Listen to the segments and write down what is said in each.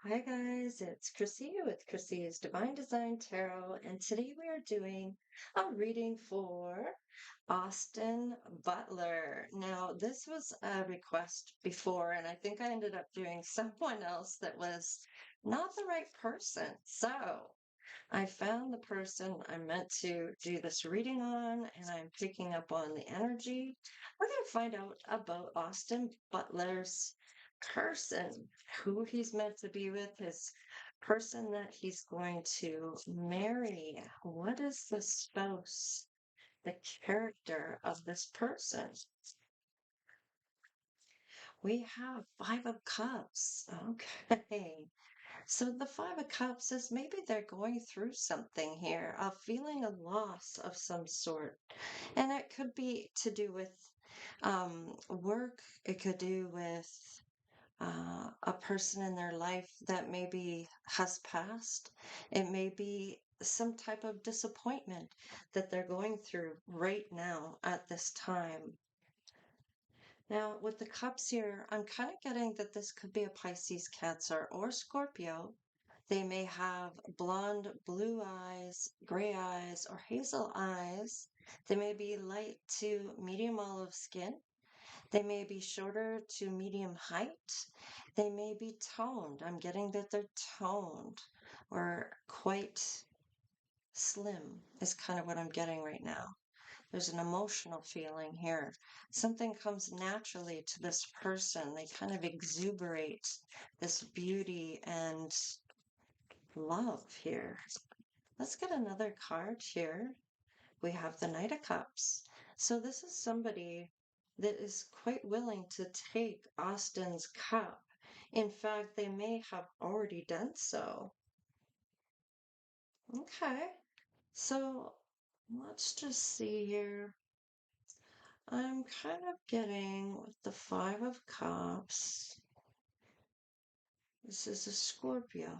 Hi guys, it's Chrissie with Chrissie's Divine Design Tarot, and today we are doing a reading for Austin Butler. Now, this was a request before, and I think I ended up doing someone else that was not the right person. So I found the person I'm meant to do this reading on, and I'm picking up on the energy. We're going to find out about Austin Butler's person, who he's meant to be with, his person that he's going to marry. What is the spouse, the character of this person? We have Five of Cups. Okay. So the Five of Cups is maybe they're going through something here, a feeling of loss of some sort. And it could be to do with work. It could do with a person in their life that maybe has passed. It may be some type of disappointment that they're going through right now at this time. Now, with the cups here, I'm kind of getting that this could be a Pisces, Cancer, or Scorpio. They may have blonde, blue eyes, gray eyes, or hazel eyes. They may be light to medium olive skin. They may be shorter to medium height. They may be toned. I'm getting that they're toned or quite slim, is kind of what I'm getting right now. There's an emotional feeling here. Something comes naturally to this person. They kind of exuberate this beauty and love here. Let's get another card here. We have the Knight of Cups. So this is somebody that is quite willing to take Austin's cup. In fact, they may have already done so. Okay, so let's just see here. I'm kind of getting with the Five of Cups. This is a Scorpio,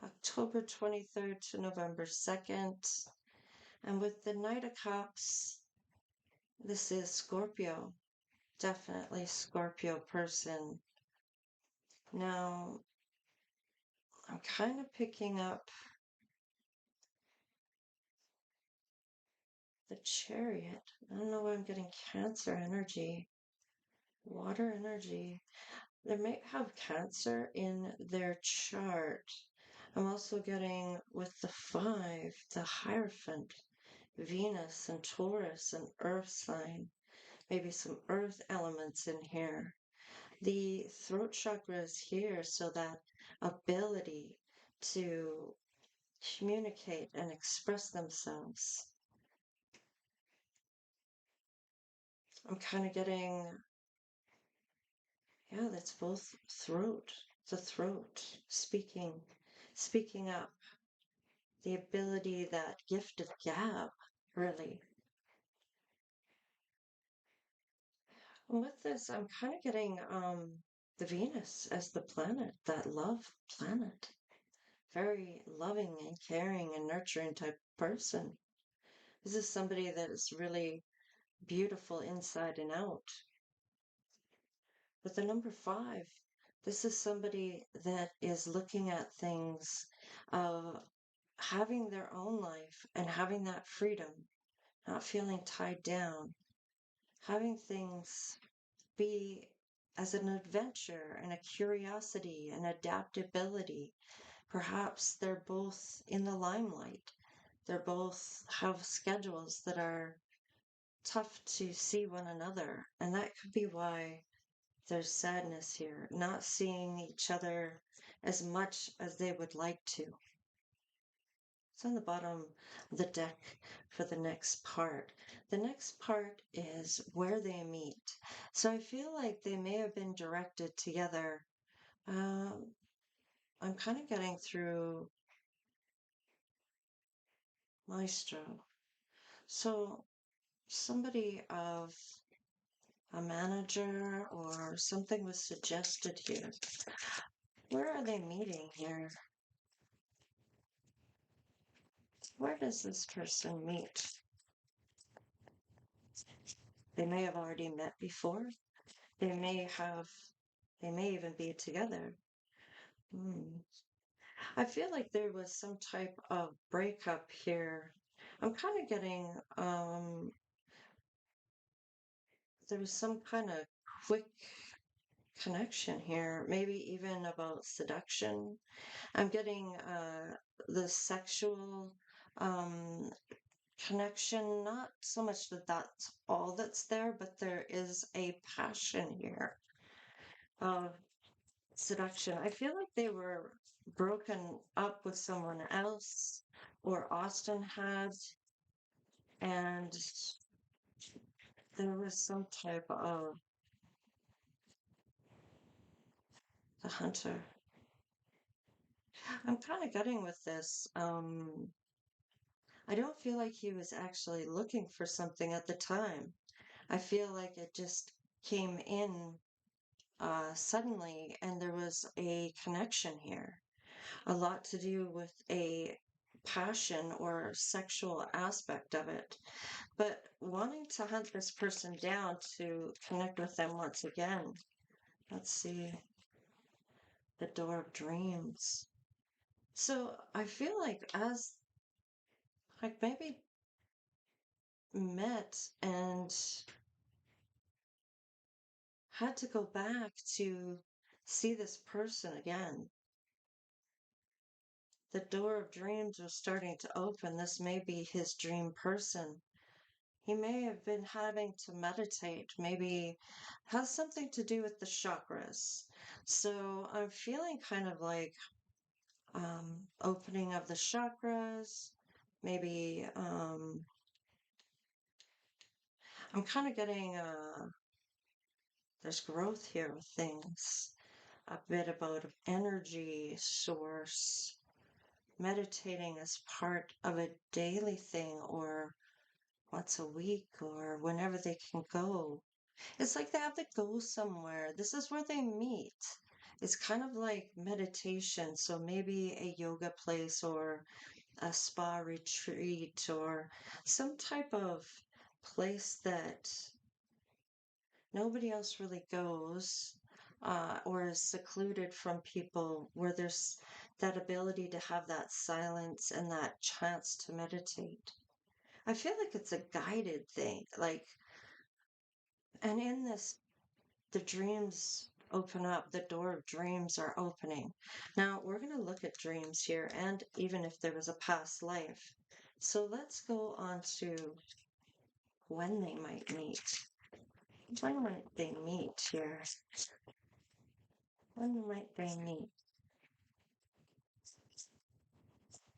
October 23rd to November 2nd. And with the Knight of Cups, this is Scorpio, definitely Scorpio person. Now, I'm kind of picking up the Chariot. I don't know why I'm getting Cancer energy, water energy. They may have Cancer in their chart. I'm also getting with the five, the Hierophant, Venus and Taurus and Earth sign, maybe some Earth elements in here. The throat chakra is here, so that ability to communicate and express themselves. I'm kind of getting, yeah, that's both throat, the throat, speaking up, the ability, that gift of gab, really. And with this, I'm kind of getting the Venus as the planet, that love planet. Very loving and caring and nurturing type person. This is somebody that is really beautiful inside and out. With the number five, this is somebody that is looking at things of having their own life and having that freedom, not feeling tied down, having things be as an adventure and a curiosity and adaptability. Perhaps they're both in the limelight. They're both have schedules that are tough to see one another. And that could be why there's sadness here, not seeing each other as much as they would like to. It's on the bottom of the deck for the next part. The next part is where they meet. So I feel like they may have been directed together. I'm kind of getting through Maestro. So somebody of a manager or something was suggested here. Where are they meeting here? Where does this person meet? They may have already met before. They may even be together. Hmm. I feel like there was some type of breakup here. I'm kind of getting, there was some kind of quick connection here, maybe even about seduction. I'm getting the sexual um, connection, not so much that that's all that's there, but there is a passion here of seduction. I feel like they were broken up with someone else, or Austin had, and there was some type of the hunter. I'm kind of getting with this. I don't feel like he was actually looking for something at the time. I feel like it just came in suddenly, and there was a connection here. A lot to do with a passion or sexual aspect of it. But wanting to hunt this person down to connect with them once again. Let's see, the door of dreams. So I feel like as like maybe met and had to go back to see this person again. The door of dreams was starting to open. This may be his dream person. He may have been having to meditate, maybe has something to do with the chakras. So I'm feeling kind of like opening of the chakras, maybe I'm kind of getting there's growth here with things, a bit about energy source, meditating as part of a daily thing or once a week or whenever they can go. It's like they have to go somewhere. This is where they meet. It's kind of like meditation. So maybe a yoga place or a spa retreat or some type of place that nobody else really goes, or is secluded from people where there's that ability to have that silence and that chance to meditate. I feel like it's a guided thing. Like, and in this, the dreams open up, the door of dreams are opening. Now, we're going to look at dreams here, and even if there was a past life. So let's go on to when they might meet. When might they meet here? When might they meet?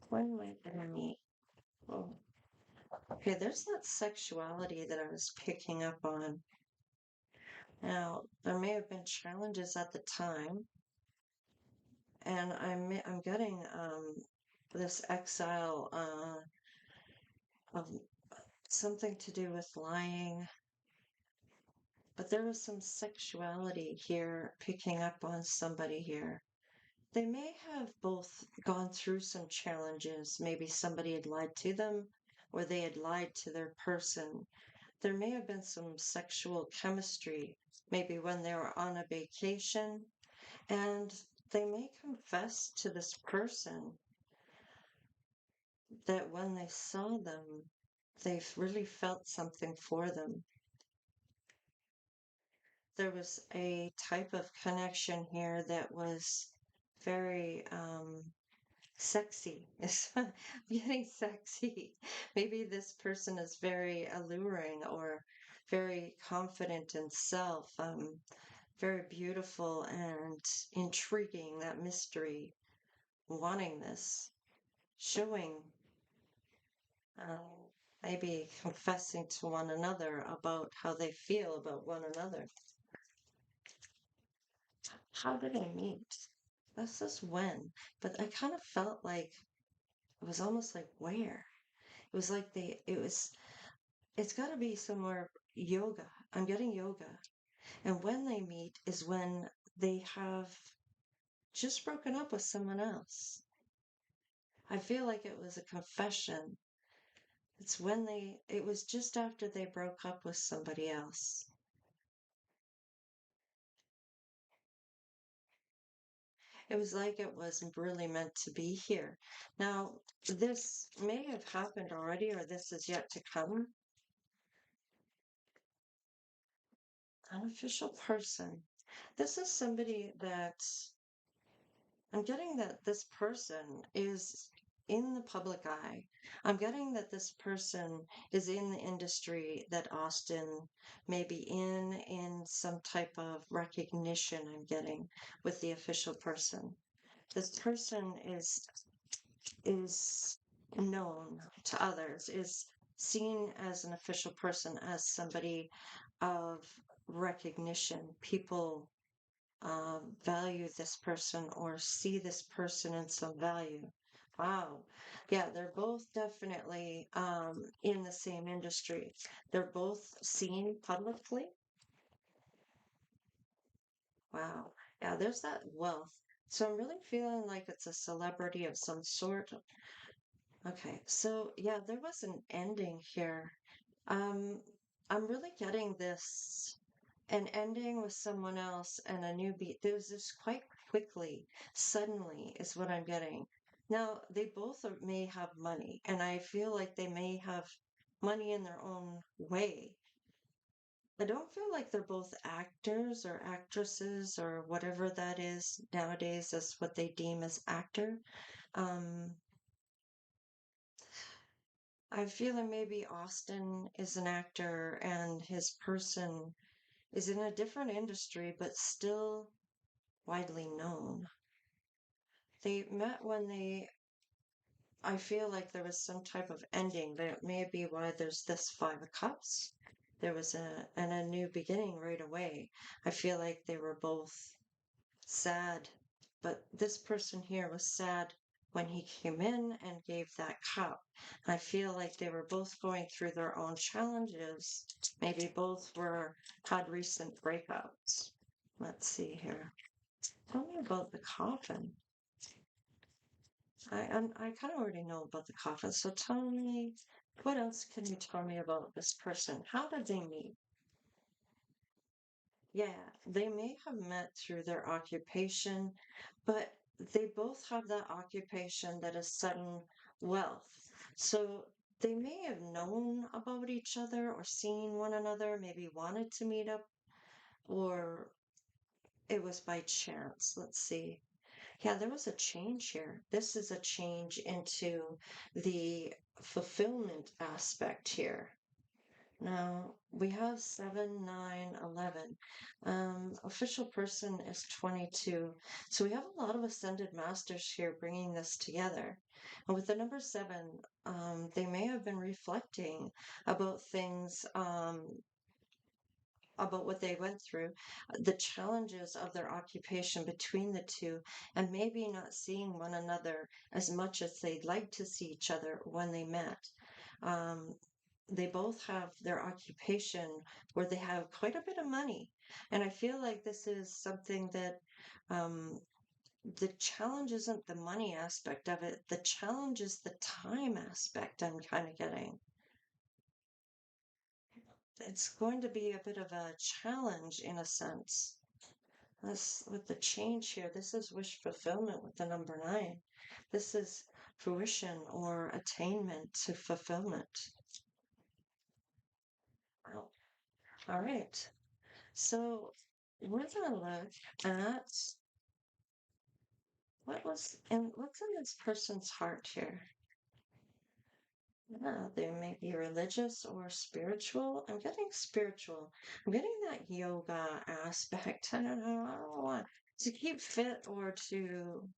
When might they meet? Oh, okay, there's that sexuality that I was picking up on. Now, there may have been challenges at the time, and I'm getting this exile of something to do with lying, but there was some sexuality here picking up on somebody here. They may have both gone through some challenges. Maybe somebody had lied to them, or they had lied to their person. There may have been some sexual chemistry, maybe when they were on a vacation, and they may confess to this person that when they saw them, they really felt something for them. There was a type of connection here that was very sexy. It's getting sexy. Maybe this person is very alluring or very confident in self, very beautiful and intriguing, that mystery, wanting this, showing, um, maybe confessing to one another about how they feel about one another. How did they meet? This is when, but I kind of felt like it was almost like where? It was like it's got to be somewhere yoga. I'm getting yoga. And when they meet is when they have just broken up with someone else. I feel like it was a confession. It was just after they broke up with somebody else. It was like it wasn't really meant to be here. Now, this may have happened already, or this is yet to come. Unofficial person. This is somebody that I'm getting that this person is in the public eye. I'm getting that this person is in the industry that Austin may be in some type of recognition I'm getting with the official person. This person is known to others, is seen as an official person, as somebody of recognition. People value this person or see this person in some value. Wow. Yeah, they're both definitely in the same industry. They're both seen publicly. Wow. Yeah, there's that wealth. So I'm really feeling like it's a celebrity of some sort. Okay, so yeah, there was an ending here. Um, I'm really getting this an ending with someone else and a new beat. There's this quite quickly, suddenly is what I'm getting. Now, they both may have money, and I feel like they may have money in their own way. I don't feel like they're both actors or actresses or whatever that is nowadays as what they deem as actor. Um, I feel like maybe Austin is an actor and his person is in a different industry, but still widely known. They met when I feel like there was some type of ending. That may be why there's this Five of Cups. There was a new beginning right away. I feel like they were both sad, but this person here was sad when he came in and gave that cup. I feel like they were both going through their own challenges. Maybe both had recent breakups. Let's see here. Tell me about the coffin. I kind of already know about the coffin, so tell me what else can you tell me about this person? How did they meet? Yeah, they may have met through their occupation, but they both have that occupation that is sudden wealth. So they may have known about each other or seen one another, maybe wanted to meet up, or it was by chance. Let's see. Yeah, there was a change here. This is a change into the fulfillment aspect here. Now we have 7, 9, 11. Official person is 22. So we have a lot of ascended masters here bringing this together. And with the number 7, they may have been reflecting about things, about what they went through, the challenges of their occupation between the two, and maybe not seeing one another as much as they'd like to see each other when they met. Um, they both have their occupation where they have quite a bit of money. And I feel like this is something that um, the challenge isn't the money aspect of it, the challenge is the time aspect I'm kind of getting. It's going to be a bit of a challenge in a sense. This with the change here, this is wish fulfillment with the number 9. This is fruition or attainment to fulfillment. Wow. All right. So we're gonna look at what's in this person's heart here. Yeah, they may be religious or spiritual. I'm getting spiritual. I'm getting that yoga aspect. I don't know. I don't want to keep fit or to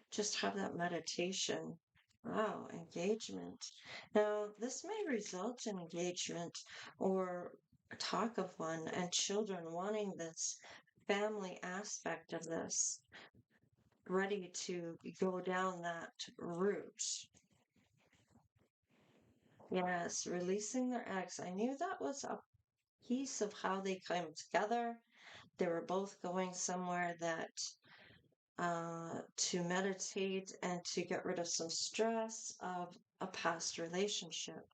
just have that meditation. Wow, engagement. Now, this may result in engagement or talk of one and children wanting this family aspect of this, ready to go down that route. Yes, releasing their ex. I knew that was a piece of how they came together. They were both going somewhere that to meditate and to get rid of some stress of a past relationship.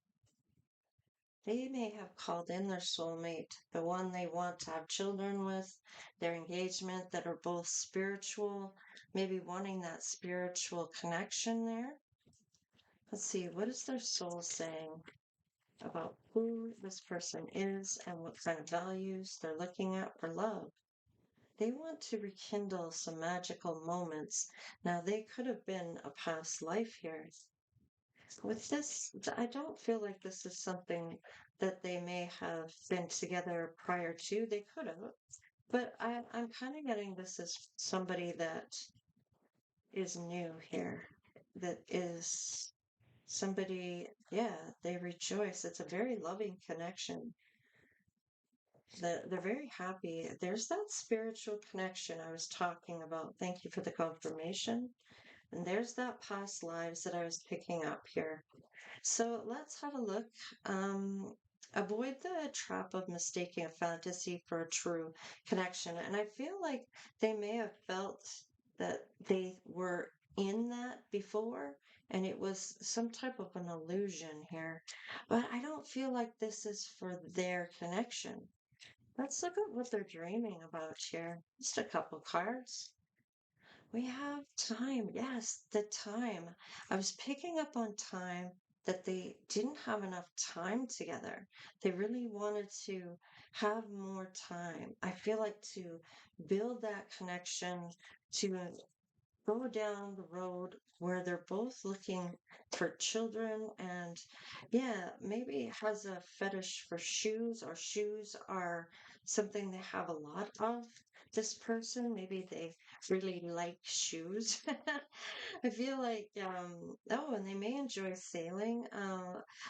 They may have called in their soulmate, the one they want to have children with, their engagement that are both spiritual, maybe wanting that spiritual connection there. Let's see, what is their soul saying about who this person is and what kind of values they're looking at for love? They want to rekindle some magical moments. Now, they could have been a past life here. With this, I don't feel like this is something that they may have been together prior to. They could have, but I'm kind of getting this as somebody that is new here, that is somebody, yeah, they rejoice. It's a very loving connection. They're very happy. There's that spiritual connection I was talking about. Thank you for the confirmation. And there's that past lives that I was picking up here. So let's have a look. Avoid the trap of mistaking a fantasy for a true connection. And I feel like they may have felt that they were in that before and it was some type of an illusion here. But I don't feel like this is for their connection. Let's look at what they're dreaming about here. Just a couple cards. We have time. Yes, the time. I was picking up on time that they didn't have enough time together. They really wanted to have more time. I feel like to build that connection, to go down the road where they're both looking for children and yeah, maybe has a fetish for shoes or shoes are something they have a lot of. This person, maybe they really like shoes. I feel like, oh, and they may enjoy sailing.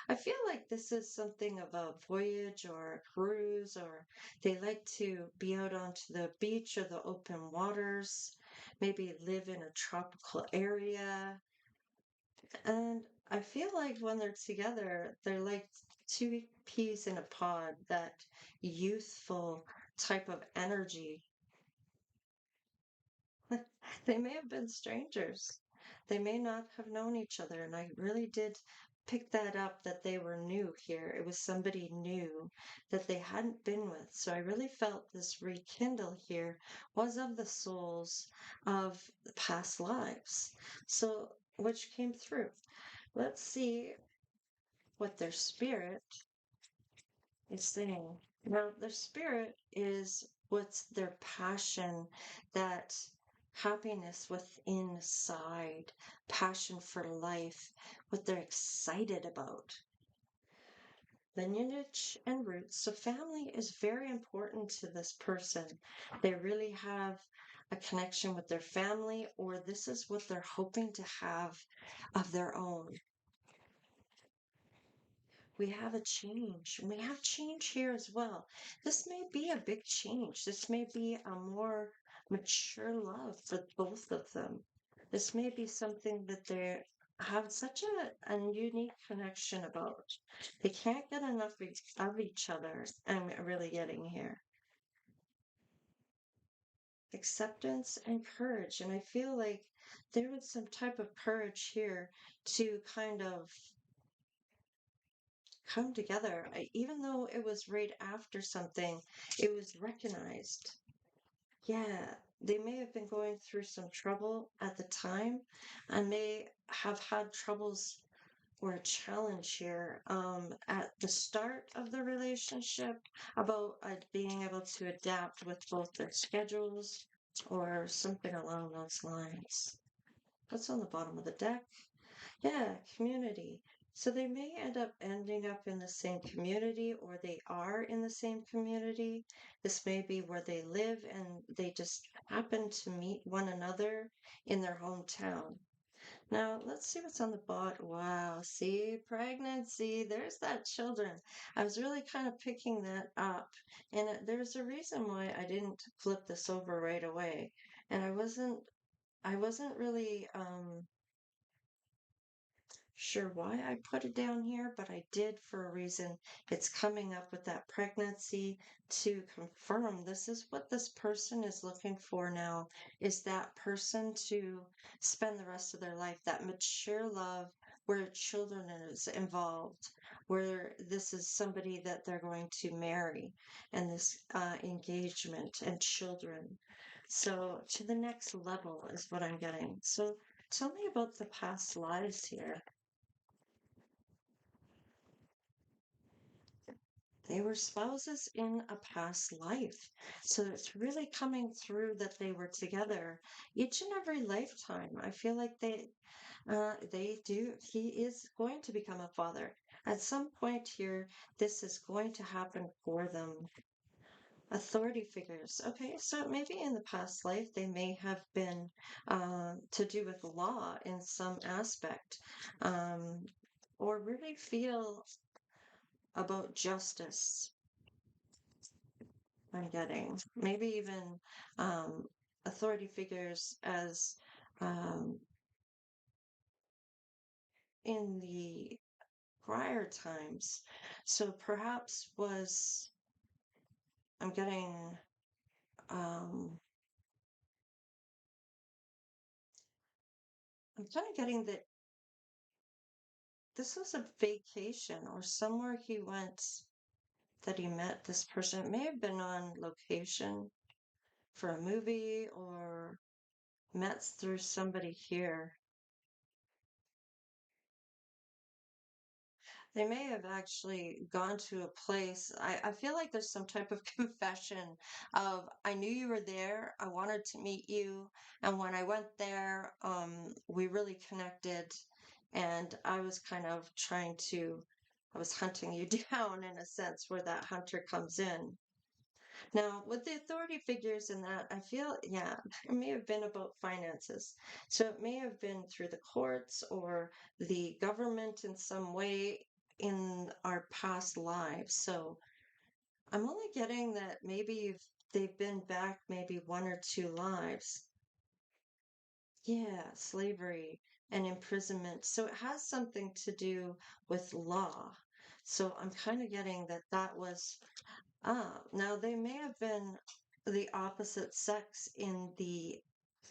I feel like this is something of a voyage or a cruise, or they like to be out onto the beach or the open waters, maybe live in a tropical area. And I feel like when they're together, they're like two peas in a pod, that youthful type of energy. They may have been strangers. They may not have known each other. And I really did pick that up that they were new here. It was somebody new that they hadn't been with. So I really felt this rekindle here was of the souls of past lives. So, which came through. Let's see what their spirit is saying. Now, their spirit is what's their passion, that happiness within inside, passion for life, what they're excited about. Lineage and roots. So, family is very important to this person. They really have a connection with their family, or this is what they're hoping to have of their own. We have a change. We have change here as well. This may be a big change. This may be a more mature love for both of them. This may be something that they have such a unique connection about. They can't get enough of each other. I'm really getting here. Acceptance and courage. And I feel like there was some type of courage here to kind of come together. Even though it was right after something, it was recognized. Yeah, they may have been going through some trouble at the time and may have had troubles or a challenge here at the start of the relationship about being able to adapt with both their schedules or something along those lines. What's on the bottom of the deck? Yeah, community. So they may end up ending up in the same community or they are in the same community. This may be where they live and they just happen to meet one another in their hometown. Now, let's see what's on the bottom. Wow, see, pregnancy. There's that children. I was really kind of picking that up. And there's a reason why I didn't flip this over right away. And I wasn't really sure why I put it down here, but I did for a reason. It's coming up with that pregnancy to confirm this is what this person is looking for now, is that person to spend the rest of their life, that mature love where children is involved. where this is somebody that they're going to marry and this engagement and children. So to the next level is what I'm getting. So tell me about the past lives here. They were spouses in a past life. So it's really coming through that they were together each and every lifetime. I feel like they do. He is going to become a father. At some point here, this is going to happen for them. Authority figures. Okay, so maybe in the past life, they may have been to do with law in some aspect, um, or really feel about justice. I'm getting maybe even um, authority figures as um, in the prior times. So perhaps was I'm getting um, I'm kind of getting that this was a vacation or somewhere he went that he met this person. It may have been on location for a movie or met through somebody here. They may have actually gone to a place. I feel like there's some type of confession of, I knew you were there. I wanted to meet you. And when I went there, we really connected. And I was kind of I was hunting you down in a sense where that hunter comes in. Now, with the authority figures in that, I feel, yeah, it may have been about finances. So it may have been through the courts or the government in some way in our past lives. So I'm only getting that maybe if they've been back maybe one or two lives. Yeah, slavery and imprisonment. So it has something to do with law. So I'm kind of getting that that was now they may have been the opposite sex in the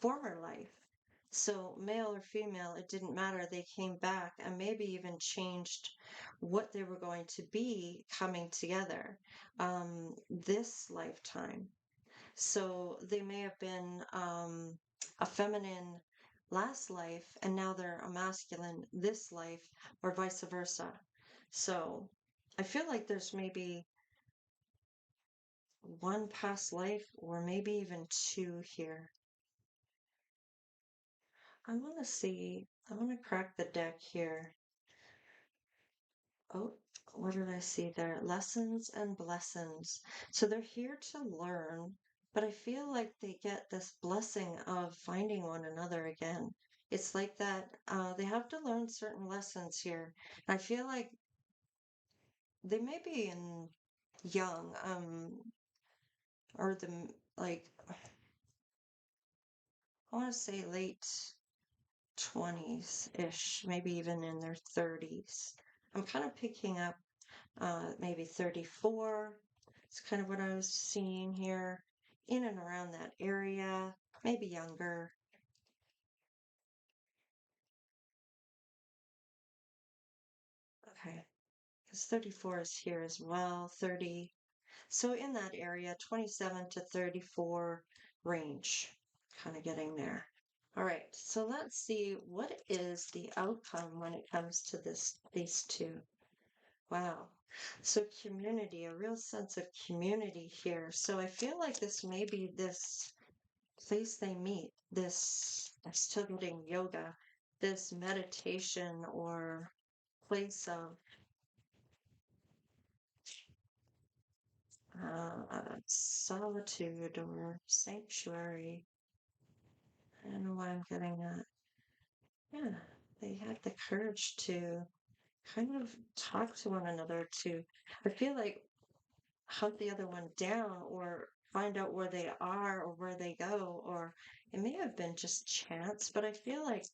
former life. So male or female, it didn't matter. They came back and maybe even changed what they were going to be coming together this lifetime. So they may have been a feminine last life and now they're a masculine this life or vice versa. So I feel like there's maybe one past life or maybe even two here. I want to see, I want to crack the deck here. Oh, what did I see there? Lessons and blessings. So they're here to learn, but I feel like they get this blessing of finding one another again. It's like that they have to learn certain lessons here. And I feel like they may be in young, or the like, I want to say late 20s ish, maybe even in their 30s. I'm kind of picking up maybe 34. It's kind of what I was seeing here in and around that area, maybe younger. Okay, because 34 is here as well, 30. So in that area, 27 to 34 range, kind of getting there. All right, so let's see what is the outcome when it comes to these two. Wow. So community, a real sense of community here. So I feel like this may be this place they meet, this, I'm still getting yoga, this meditation or place of solitude or sanctuary. I don't know why I'm getting that. Yeah, they had the courage to kind of talk to one another to, I feel like hunt the other one down or find out where they are or where they go, or it may have been just chance, but I feel like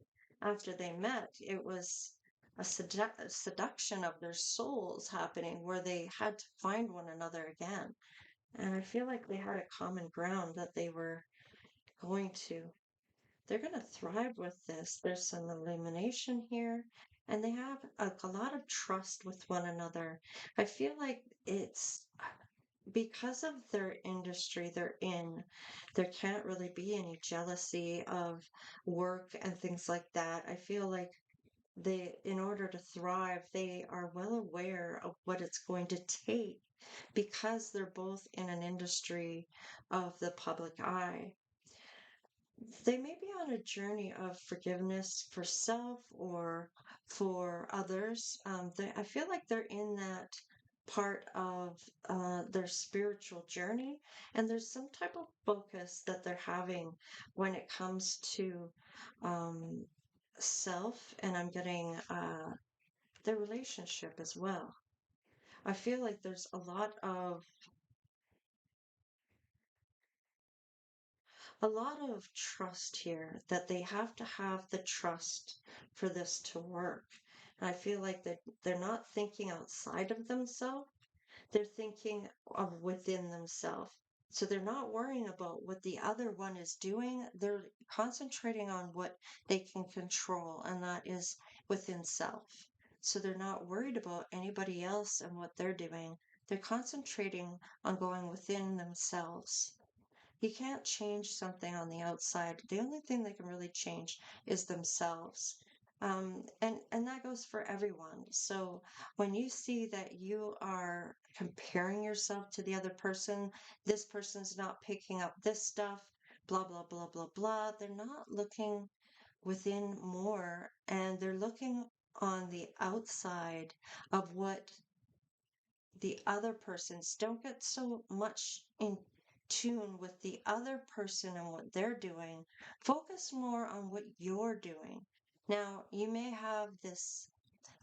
after they met, it was a seduction of their souls happening where they had to find one another again. And I feel like they had a common ground that they were going to. They're going to thrive with this. There's some illumination here, and they have a lot of trust with one another. I feel like it's because of their industry they're in, there can't really be any jealousy of work and things like that. I feel like in order to thrive, they are well aware of what it's going to take because they're both in an industry of the public eye. They may be on a journey of forgiveness for self or for others. I feel like they're in that part of their spiritual journey, and there's some type of focus that they're having when it comes to um, self, and I'm getting their relationship as well. I feel like there's a lot of trust here, that they have to have the trust for this to work. And I feel like that they're not thinking outside of themselves, they're thinking of within themselves. So they're not worrying about what the other one is doing. They're concentrating on what they can control, and that is within self. So they're not worried about anybody else and what they're doing. They're concentrating on going within themselves. You can't change something on the outside. The only thing they can really change is themselves. And that goes for everyone. So when you see that you are comparing yourself to the other person, this person's not picking up this stuff, blah, blah, blah, blah, blah, they're not looking within more, and they're looking on the outside of what the other persons. Don't get so much in tune with the other person and what they're doing. Focus more on what you're doing. Now, you may have this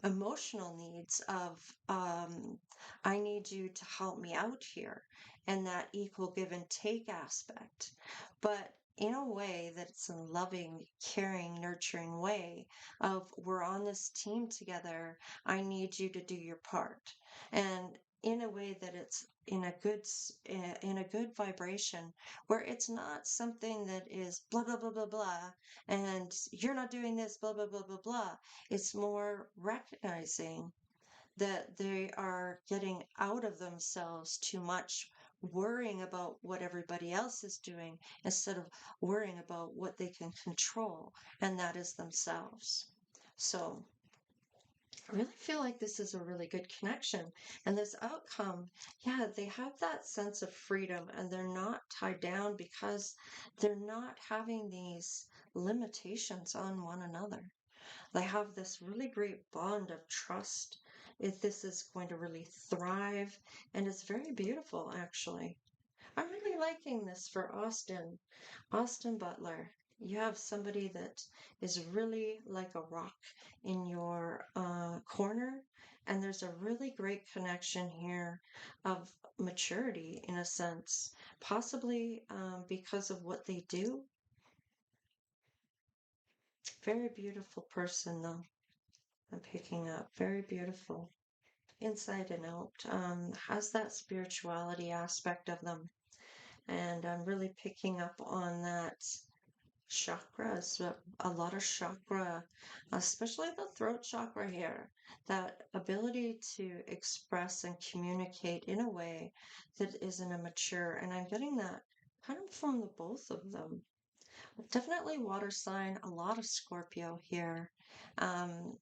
emotional needs of, I need you to help me out here, and that equal give and take aspect, but in a way that's a loving, caring, nurturing way of, we're on this team together, I need you to do your part, and in a way that it's in a good vibration, where it's not something that is blah blah blah blah blah, and you're not doing this blah blah blah blah blah. It's more recognizing that they are getting out of themselves too much, worrying about what everybody else is doing instead of worrying about what they can control, and that is themselves. So I really feel like this is a really good connection. And this outcome, yeah, they have that sense of freedom, and they're not tied down because they're not having these limitations on one another. They have this really great bond of trust. If this is going to really thrive, and it's very beautiful, actually. I'm really liking this for Austin. Austin Butler. You have somebody that is really like a rock in your corner, and there's a really great connection here of maturity in a sense, possibly because of what they do. Very beautiful person, though. I'm picking up. Very beautiful. Inside and out. Has that spirituality aspect of them. And I'm really picking up on that chakras, a lot of chakra, especially the throat chakra here, that ability to express and communicate in a way that isn't immature. And I'm getting that kind of from the both of them. Definitely water sign, a lot of Scorpio here. Um,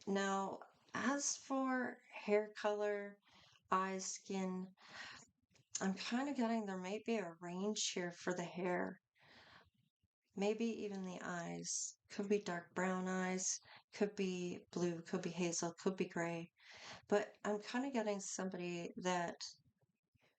Now, as for hair color, eyes, skin, I'm kind of getting there may be a range here for the hair, maybe even the eyes. Could be dark brown eyes, could be blue, could be hazel, could be gray. But I'm kind of getting somebody that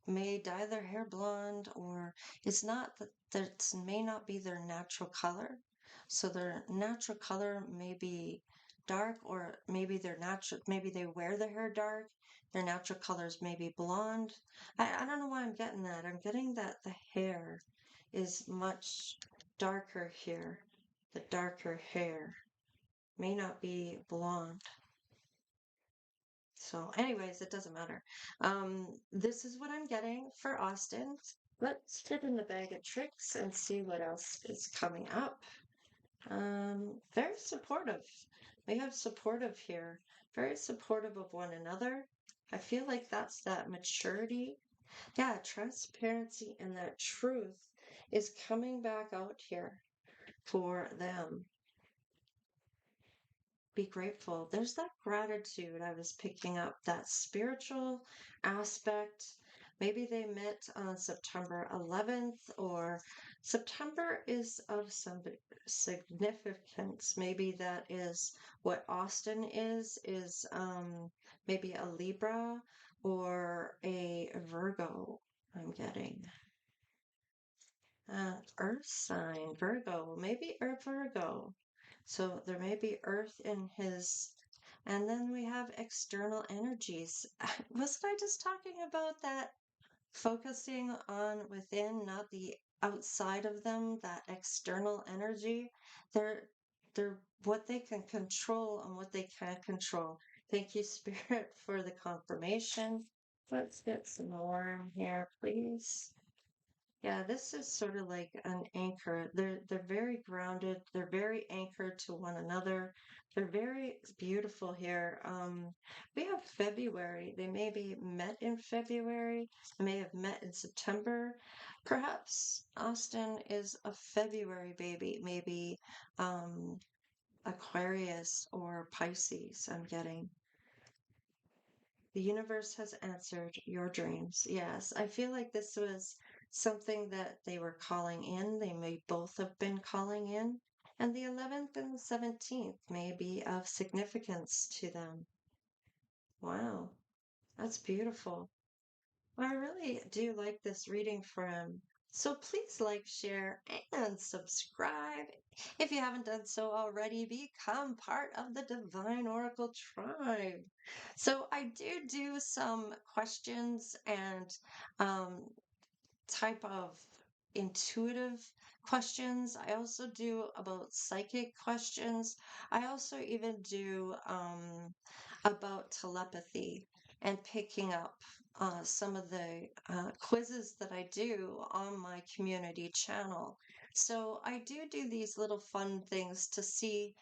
may dye their hair blonde, or it's not that may not be their natural color. So their natural color may be dark, or maybe they wear their hair dark. Their natural colors may be blonde. I don't know why I'm getting that. I'm getting that the hair is much darker here. The darker hair may not be blonde. So, anyways, it doesn't matter. This is what I'm getting for Austin. Let's fit in the bag of tricks and see what else is coming up. Very supportive. We have supportive here. Very supportive of one another. I feel like that's that maturity. Yeah, transparency and that truth is coming back out here for them. Be grateful. There's that gratitude I was picking up, that spiritual aspect. Maybe they met on September 11th, or September is of some significance. Maybe that is what Austin is maybe a Libra or a Virgo, I'm getting. Earth sign, Virgo, maybe Earth Virgo. So there may be Earth in his, and then we have external energies. Wasn't I just talking about that? Focusing on within, not the outside of them, that external energy. They're what they can control and what they can't control. Thank you, Spirit, for the confirmation. Let's get some more in here, please. Yeah, this is sort of like an anchor. They're very grounded. They're very anchored to one another. They're very beautiful here. We have February. They may be met in February. They may have met in September. Perhaps Austin is a February baby, maybe Aquarius or Pisces, I'm getting. The universe has answered your dreams. Yes, I feel like this was something that they were calling in. They may both have been calling in. And the 11th and the 17th may be of significance to them. Wow, that's beautiful. I really do like this reading for him. So please like, share, and subscribe. If you haven't done so already, become part of the Divine Oracle tribe. So I do some questions and um, type of intuitive questions. I also do about psychic questions. I also even do about telepathy and picking up some of the quizzes that I do on my community channel. So I do these little fun things to see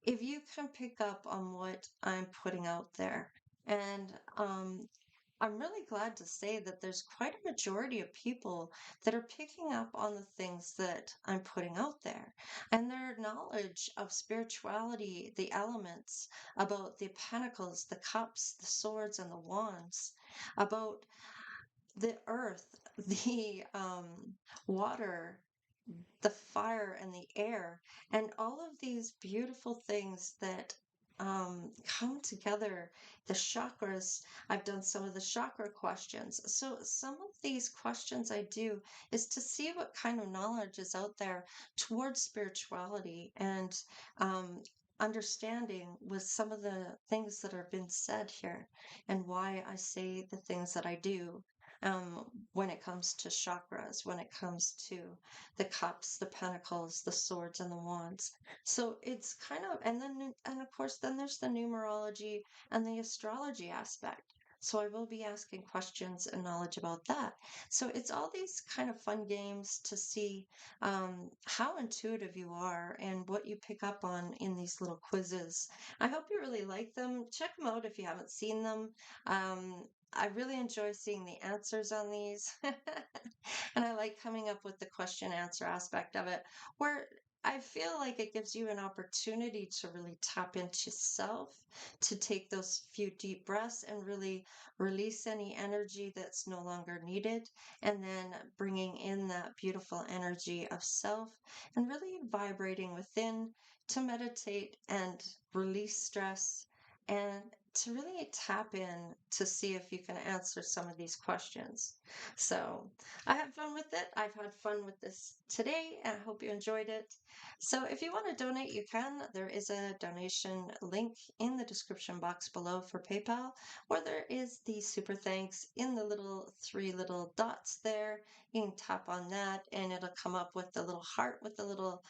if you can pick up on what I'm putting out there. And I'm really glad to say that there's quite a majority of people that are picking up on the things that I'm putting out there and their knowledge of spirituality, the elements, about the pentacles, the cups, the swords, and the wands, about the earth, the water, the fire and the air, and all of these beautiful things that come together. The chakras, I've done some of the chakra questions. So, some of these questions I do is to see what kind of knowledge is out there towards spirituality and understanding with some of the things that have been said here and why I say the things that I do. When it comes to chakras, when it comes to the cups, the pentacles, the swords, and the wands. So it's kind of, and of course, then there's the numerology and the astrology aspect. So I will be asking questions and knowledge about that. So it's all these kind of fun games to see how intuitive you are and what you pick up on in these little quizzes. I hope you really like them. Check them out if you haven't seen them. Um, I really enjoy seeing the answers on these. And I like coming up with the question answer aspect of it, where I feel like it gives you an opportunity to really tap into self, to take those few deep breaths and really release any energy that's no longer needed, and then bringing in that beautiful energy of self and really vibrating within to meditate and release stress and to really tap in to see if you can answer some of these questions. So, I had fun with it. I've had fun with this today, and I hope you enjoyed it. So, if you want to donate, you can. There is a donation link in the description box below for PayPal, or there is the super thanks in the little three little dots there. You can tap on that, and it'll come up with the little heart with the little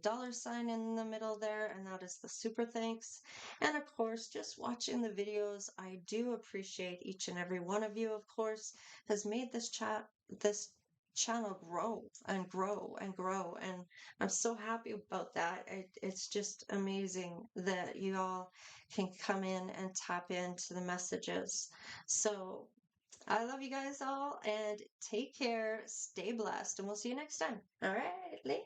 dollar sign in the middle there, and that is the super thanks. And of course, just watching the videos, I do appreciate each and every one of you, of course, has made this channel grow and grow and grow. And I'm so happy about that. It's just amazing that you all can come in and tap into the messages. So I love you guys all and take care, stay blessed, and we'll see you next time. All right, Lee.